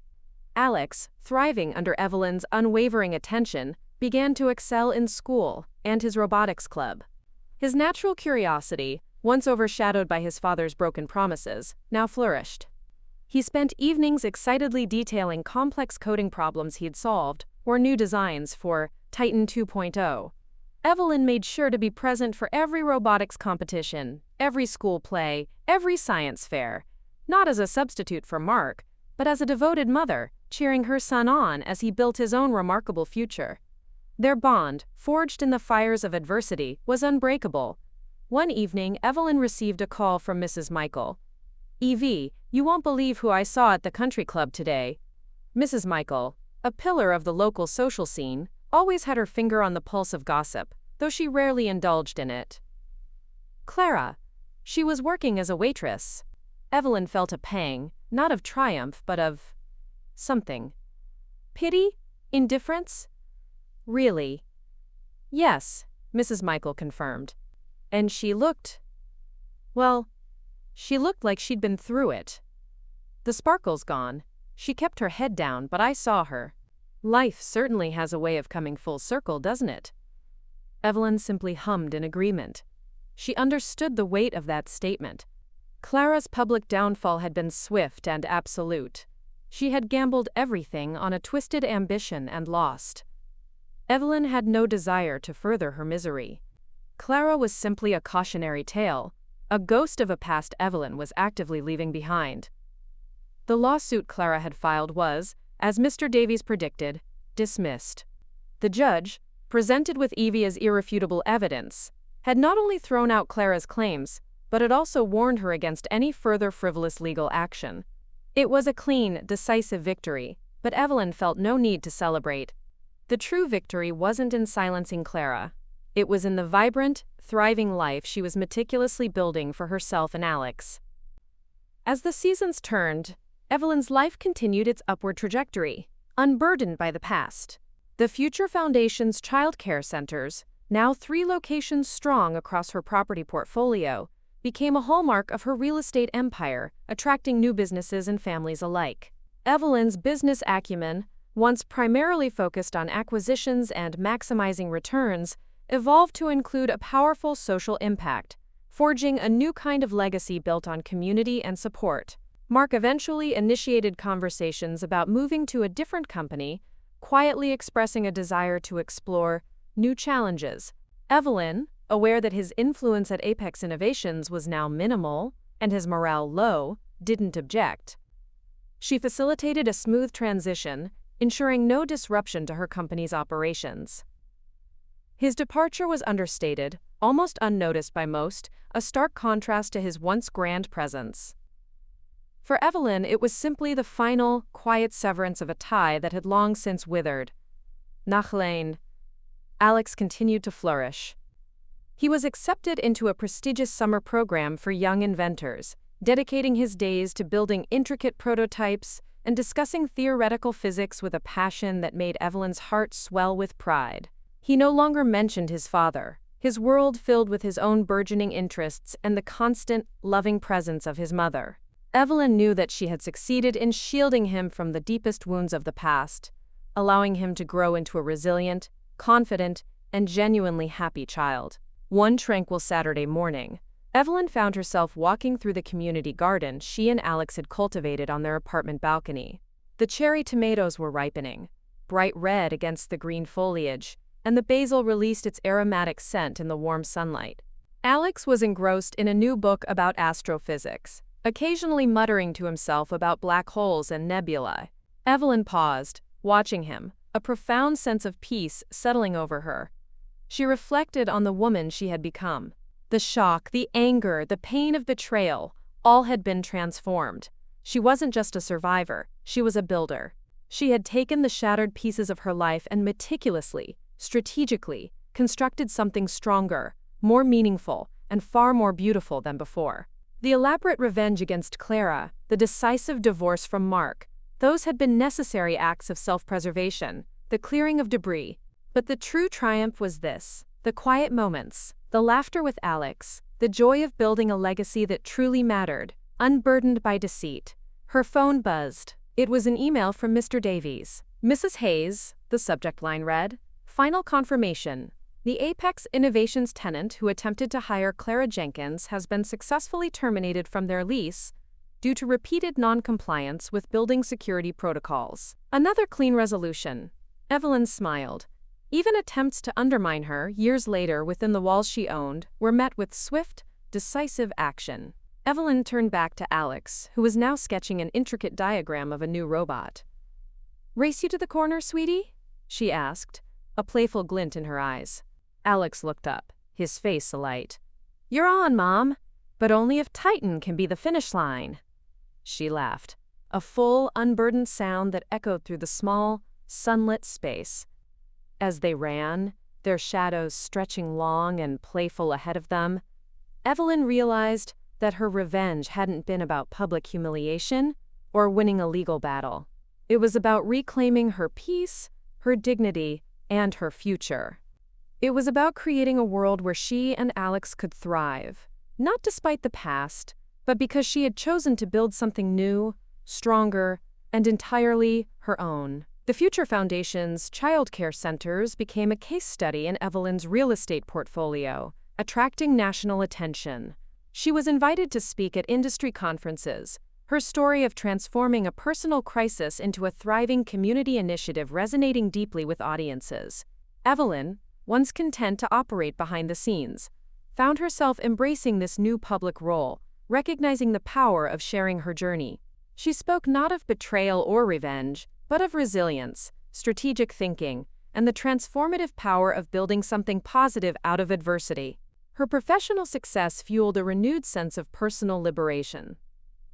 A: Alex, thriving under Evelyn's unwavering attention, began to excel in school and his robotics club. His natural curiosity, once overshadowed by his father's broken promises, now flourished. He spent evenings excitedly detailing complex coding problems he'd solved or new designs for Titan 2.0. Evelyn made sure to be present for every robotics competition, every school play, every science fair, not as a substitute for Mark, but as a devoted mother, cheering her son on as he built his own remarkable future. Their bond, forged in the fires of adversity, was unbreakable. One evening, Evelyn received a call from Mrs. Michael. "Evie, you won't believe who I saw at the country club today." Mrs. Michael, a pillar of the local social scene, always had her finger on the pulse of gossip, though she rarely indulged in it. Clara. She was working as a waitress. Evelyn felt a pang, not of triumph, but of something. Pity? Indifference? Really? Yes, Mrs. Michael confirmed. And she looked like she'd been through it. The sparkle's gone. She kept her head down, but I saw her. Life certainly has a way of coming full circle, doesn't it? Evelyn simply hummed in agreement. She understood the weight of that statement. Clara's public downfall had been swift and absolute. She had gambled everything on a twisted ambition and lost. Evelyn had no desire to further her misery. Clara was simply a cautionary tale, a ghost of a past Evelyn was actively leaving behind. The lawsuit Clara had filed was, as Mr. Davies predicted, dismissed. The judge, presented with Evie as irrefutable evidence, had not only thrown out Clara's claims, but had also warned her against any further frivolous legal action. It was a clean, decisive victory, but Evelyn felt no need to celebrate. The true victory wasn't in silencing Clara. It was in the vibrant, thriving life she was meticulously building for herself and Alex. As the seasons turned, Evelyn's life continued its upward trajectory, unburdened by the past. The Future Foundation's childcare centers, now 3 locations strong across her property portfolio, became a hallmark of her real estate empire, attracting new businesses and families alike. Evelyn's business acumen, once primarily focused on acquisitions and maximizing returns, evolved to include a powerful social impact, forging a new kind of legacy built on community and support. Mark eventually initiated conversations about moving to a different company, quietly expressing a desire to explore new challenges. Evelyn, aware that his influence at Apex Innovations was now minimal and his morale low, didn't object. She facilitated a smooth transition, ensuring no disruption to her company's operations. His departure was understated, almost unnoticed by most, a stark contrast to his once grand presence. For Evelyn, it was simply the final, quiet severance of a tie that had long since withered. Nachlein. Alex continued to flourish. He was accepted into a prestigious summer program for young inventors, dedicating his days to building intricate prototypes and discussing theoretical physics with a passion that made Evelyn's heart swell with pride. He no longer mentioned his father, his world filled with his own burgeoning interests and the constant, loving presence of his mother. Evelyn knew that she had succeeded in shielding him from the deepest wounds of the past, allowing him to grow into a resilient, confident, and genuinely happy child. One tranquil Saturday morning, Evelyn found herself walking through the community garden she and Alex had cultivated on their apartment balcony. The cherry tomatoes were ripening, bright red against the green foliage, and the basil released its aromatic scent in the warm sunlight. Alex was engrossed in a new book about astrophysics, occasionally muttering to himself about black holes and nebulae. Evelyn paused, watching him, a profound sense of peace settling over her. She reflected on the woman she had become. The shock, the anger, the pain of betrayal, all had been transformed. She wasn't just a survivor, she was a builder. She had taken the shattered pieces of her life and meticulously, strategically, constructed something stronger, more meaningful, and far more beautiful than before. The elaborate revenge against Clara, the decisive divorce from Mark, those had been necessary acts of self-preservation, the clearing of debris. But the true triumph was this: the quiet moments, the laughter with Alex, the joy of building a legacy that truly mattered, unburdened by deceit. Her phone buzzed. It was an email from Mr. Davies. "Mrs. Hayes," the subject line read, "final confirmation. The Apex Innovations tenant who attempted to hire Clara Jenkins has been successfully terminated from their lease due to repeated non-compliance with building security protocols." Another clean resolution. Evelyn smiled. Even attempts to undermine her, years later within the walls she owned, were met with swift, decisive action. Evelyn turned back to Alex, who was now sketching an intricate diagram of a new robot. "Race you to the corner, sweetie?" she asked, a playful glint in her eyes. Alex looked up, his face alight. "You're on, Mom, but only if Titan can be the finish line." She laughed, a full, unburdened sound that echoed through the small, sunlit space. As they ran, their shadows stretching long and playful ahead of them, Evelyn realized that her revenge hadn't been about public humiliation or winning a legal battle. It was about reclaiming her peace, her dignity, and her future. It was about creating a world where she and Alex could thrive, not despite the past, but because she had chosen to build something new, stronger, and entirely her own. The Future Foundation's childcare centers became a case study in Evelyn's real estate portfolio, attracting national attention. She was invited to speak at industry conferences, her story of transforming a personal crisis into a thriving community initiative resonating deeply with audiences. Evelyn, once content to operate behind the scenes, found herself embracing this new public role, recognizing the power of sharing her journey. She spoke not of betrayal or revenge, but of resilience, strategic thinking, and the transformative power of building something positive out of adversity. Her professional success fueled a renewed sense of personal liberation.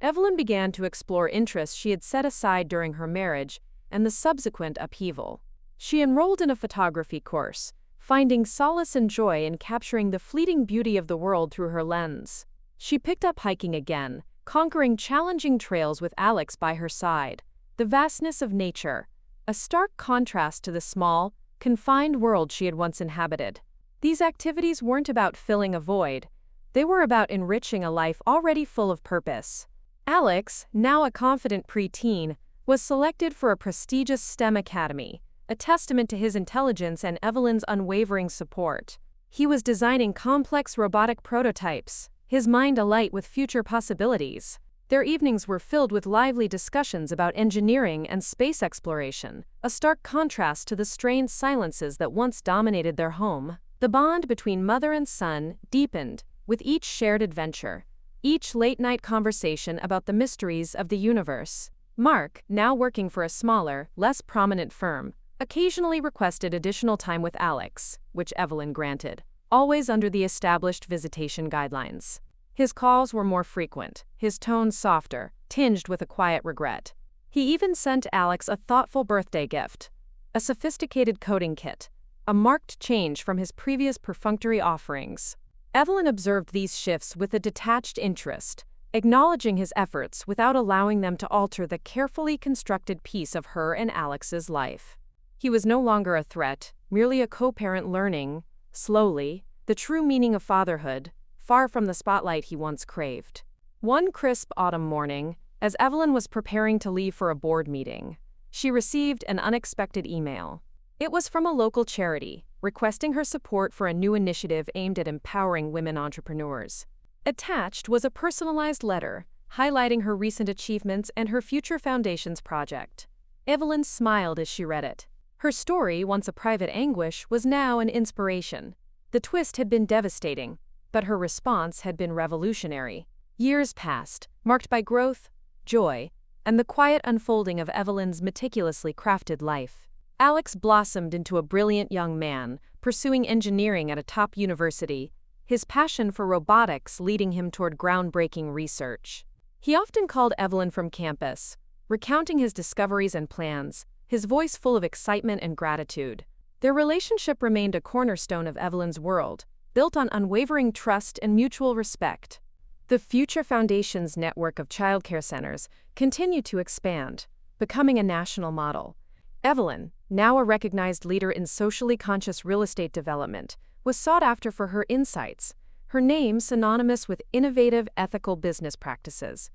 A: Evelyn began to explore interests she had set aside during her marriage and the subsequent upheaval. She enrolled in a photography course, finding solace and joy in capturing the fleeting beauty of the world through her lens. She picked up hiking again, conquering challenging trails with Alex by her side. The vastness of nature, a stark contrast to the small, confined world she had once inhabited. These activities weren't about filling a void, they were about enriching a life already full of purpose. Alex, now a confident preteen, was selected for a prestigious STEM academy, a testament to his intelligence and Evelyn's unwavering support. He was designing complex robotic prototypes, his mind alight with future possibilities. Their evenings were filled with lively discussions about engineering and space exploration, a stark contrast to the strained silences that once dominated their home. The bond between mother and son deepened with each shared adventure, each late-night conversation about the mysteries of the universe. Mark, now working for a smaller, less prominent firm, occasionally requested additional time with Alex, which Evelyn granted, always under the established visitation guidelines. His calls were more frequent, his tone softer, tinged with a quiet regret. He even sent Alex a thoughtful birthday gift, a sophisticated coding kit, a marked change from his previous perfunctory offerings. Evelyn observed these shifts with a detached interest, acknowledging his efforts without allowing them to alter the carefully constructed piece of her and Alex's life. He was no longer a threat, merely a co-parent learning, slowly, the true meaning of fatherhood, far from the spotlight he once craved. One crisp autumn morning, as Evelyn was preparing to leave for a board meeting, she received an unexpected email. It was from a local charity, requesting her support for a new initiative aimed at empowering women entrepreneurs. Attached was a personalized letter, highlighting her recent achievements and her future foundations project. Evelyn smiled as she read it. Her story, once a private anguish, was now an inspiration. The twist had been devastating, but her response had been revolutionary. Years passed, marked by growth, joy, and the quiet unfolding of Evelyn's meticulously crafted life. Alex blossomed into a brilliant young man, pursuing engineering at a top university, his passion for robotics leading him toward groundbreaking research. He often called Evelyn from campus, recounting his discoveries and plans, his voice full of excitement and gratitude. Their relationship remained a cornerstone of Evelyn's world, built on unwavering trust and mutual respect. The Future Foundation's network of childcare centers continued to expand, becoming a national model. Evelyn, now a recognized leader in socially conscious real estate development, was sought after for her insights, her name synonymous with innovative, ethical business practices.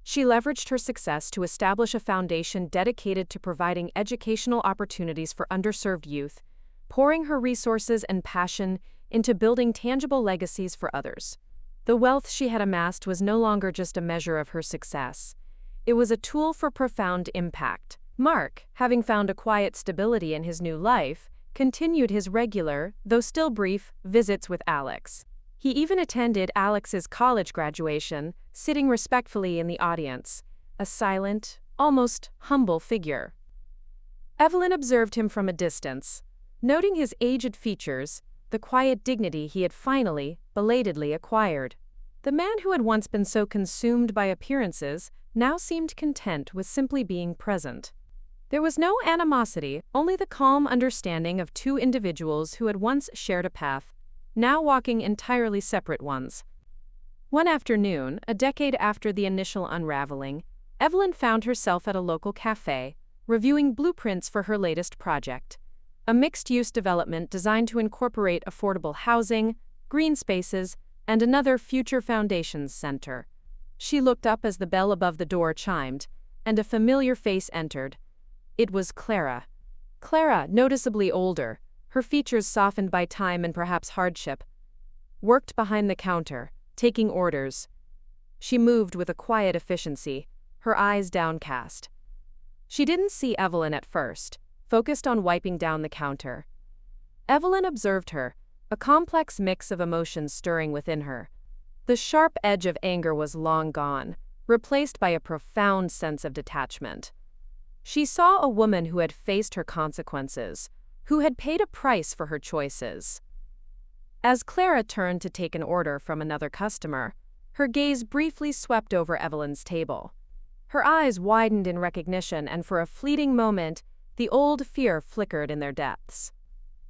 A: She leveraged her success to establish a foundation dedicated to providing educational opportunities for underserved youth, pouring her resources and passion into building tangible legacies for others. The wealth she had amassed was no longer just a measure of her success. It was a tool for profound impact. Mark, having found a quiet stability in his new life, continued his regular, though still brief, visits with Alex. He even attended Alex's college graduation, sitting respectfully in the audience, a silent, almost humble figure. Evelyn observed him from a distance, noting his aged features, the quiet dignity he had finally, belatedly acquired. The man who had once been so consumed by appearances now seemed content with simply being present. There was no animosity, only the calm understanding of two individuals who had once shared a path, now walking entirely separate ones. One afternoon, a decade after the initial unraveling, Evelyn found herself at a local cafe, reviewing blueprints for her latest project. A mixed-use development designed to incorporate affordable housing, green spaces, and another Future Foundations center. She looked up as the bell above the door chimed, and a familiar face entered. It was Clara. Clara, noticeably older, her features softened by time and perhaps hardship, worked behind the counter, taking orders. She moved with a quiet efficiency, her eyes downcast. She didn't see Evelyn at first, focused on wiping down the counter. Evelyn observed her, a complex mix of emotions stirring within her. The sharp edge of anger was long gone, replaced by a profound sense of detachment. She saw a woman who had faced her consequences, who had paid a price for her choices. As Clara turned to take an order from another customer, her gaze briefly swept over Evelyn's table. Her eyes widened in recognition, and for a fleeting moment, the old fear flickered in their depths.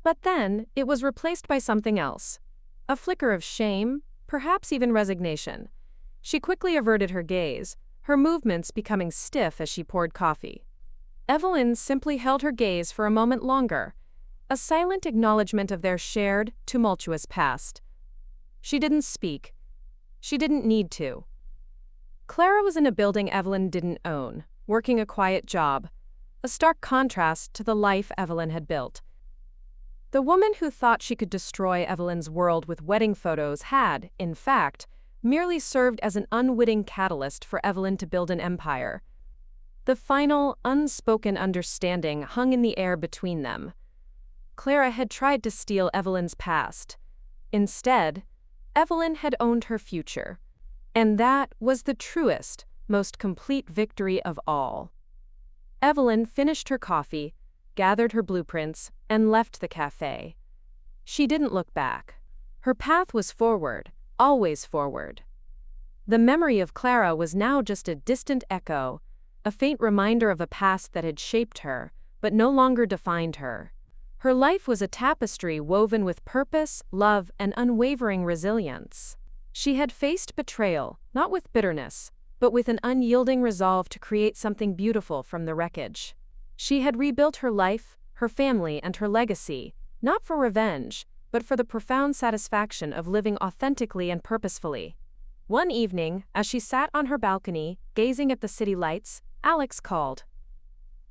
A: But then, it was replaced by something else. A flicker of shame, perhaps even resignation. She quickly averted her gaze, her movements becoming stiff as she poured coffee. Evelyn simply held her gaze for a moment longer, a silent acknowledgement of their shared, tumultuous past. She didn't speak. She didn't need to. Clara was in a building Evelyn didn't own, working a quiet job, a stark contrast to the life Evelyn had built. The woman who thought she could destroy Evelyn's world with wedding photos had, in fact, merely served as an unwitting catalyst for Evelyn to build an empire. The final, unspoken understanding hung in the air between them. Clara had tried to steal Evelyn's past. Instead, Evelyn had owned her future. And that was the truest, most complete victory of all. Evelyn finished her coffee, gathered her blueprints, and left the cafe. She didn't look back. Her path was forward, always forward. The memory of Clara was now just a distant echo, a faint reminder of a past that had shaped her, but no longer defined her. Her life was a tapestry woven with purpose, love, and unwavering resilience. She had faced betrayal, not with bitterness, but with an unyielding resolve to create something beautiful from the wreckage. She had rebuilt her life, her family, and her legacy, not for revenge, but for the profound satisfaction of living authentically and purposefully. One evening, as she sat on her balcony, gazing at the city lights, Alex called.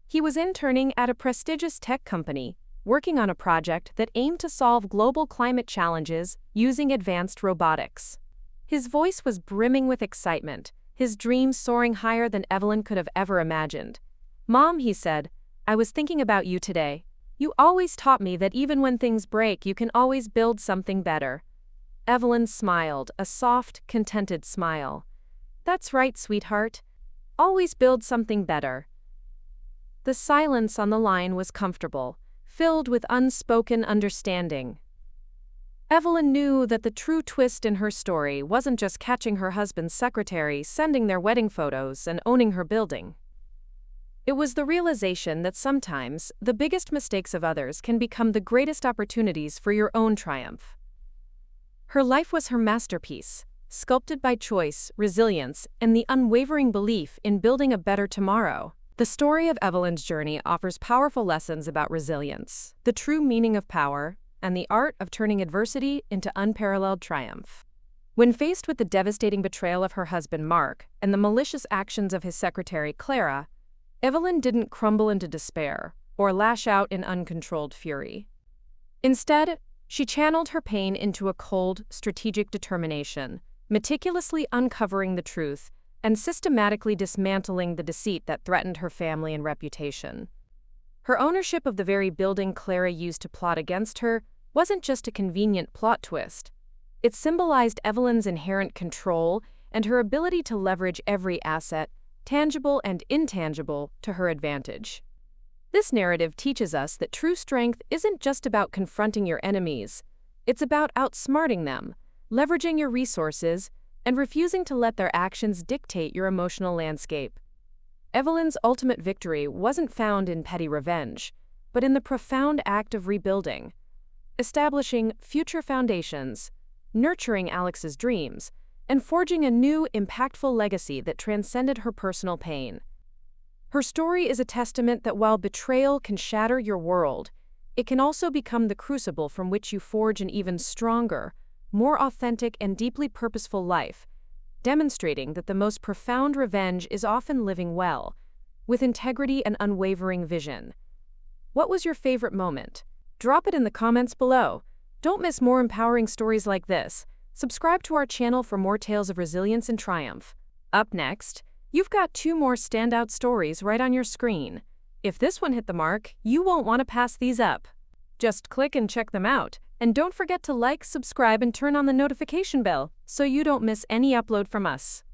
A: He was interning at a prestigious tech company, working on a project that aimed to solve global climate challenges using advanced robotics. His voice was brimming with excitement, his dreams soaring higher than Evelyn could have ever imagined. "Mom," he said, "I was thinking about you today. You always taught me that even when things break, you can always build something better." Evelyn smiled, a soft, contented smile. "That's right, sweetheart. Always build something better." The silence on the line was comfortable, filled with unspoken understanding. Evelyn knew that the true twist in her story wasn't just catching her husband's secretary, sending their wedding photos, and owning her building. It was the realization that sometimes the biggest mistakes of others can become the greatest opportunities for your own triumph. Her life was her masterpiece, sculpted by choice, resilience, and the unwavering belief in building a better tomorrow. The story of Evelyn's journey offers powerful lessons about resilience, the true meaning of power, and the art of turning adversity into unparalleled triumph. When faced with the devastating betrayal of her husband Mark and the malicious actions of his secretary Clara, Evelyn didn't crumble into despair or lash out in uncontrolled fury. Instead, she channeled her pain into a cold, strategic determination, meticulously uncovering the truth and systematically dismantling the deceit that threatened her family and reputation. Her ownership of the very building Clara used to plot against her wasn't just a convenient plot twist. It symbolized Evelyn's inherent control and her ability to leverage every asset, tangible and intangible, to her advantage. This narrative teaches us that true strength isn't just about confronting your enemies. It's about outsmarting them, leveraging your resources, and refusing to let their actions dictate your emotional landscape. Evelyn's ultimate victory wasn't found in petty revenge, but in the profound act of rebuilding, establishing future foundations, nurturing Alex's dreams, and forging a new, impactful legacy that transcended her personal pain. Her story is a testament that while betrayal can shatter your world, it can also become the crucible from which you forge an even stronger, more authentic, and deeply purposeful life, demonstrating that the most profound revenge is often living well, with integrity and unwavering vision. What was your favorite moment? Drop it in the comments below. Don't miss more empowering stories like this. Subscribe to our channel for more tales of resilience and triumph. Up next, you've got 2 more standout stories right on your screen. If this one hit the mark, you won't want to pass these up. Just click and check them out, and don't forget to like, subscribe, and turn on the notification bell so you don't miss any upload from us.